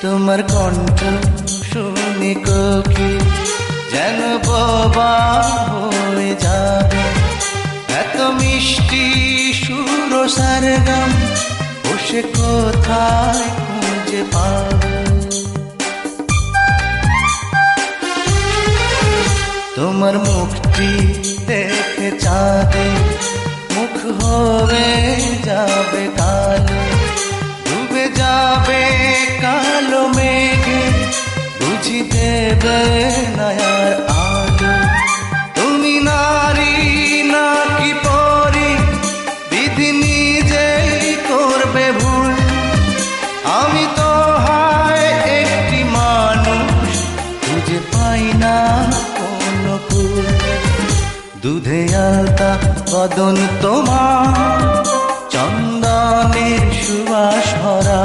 তোমার কণ্ঠ শুনে কোকিল যেন বোবা হয়ে যাবে। এত মিষ্টি সুর সারগাম বসে কোথায় খুঁজে পাবে। তোমার মুখটি দেখে চাঁদে মুখ হয়ে যাবে কালো, ডুবে যাবে কালো মেঘে, বুঝি দেবে না আর আলো। তুমি নারী নাকি পরি, বিধি নিজেই করবে ভুল। আমি তো হয় একটি মানুষ, খুঁজে পাই না কোনো কুল। দুধে আলতা বদন তোমার, চন্দনের সুবাস ভরা।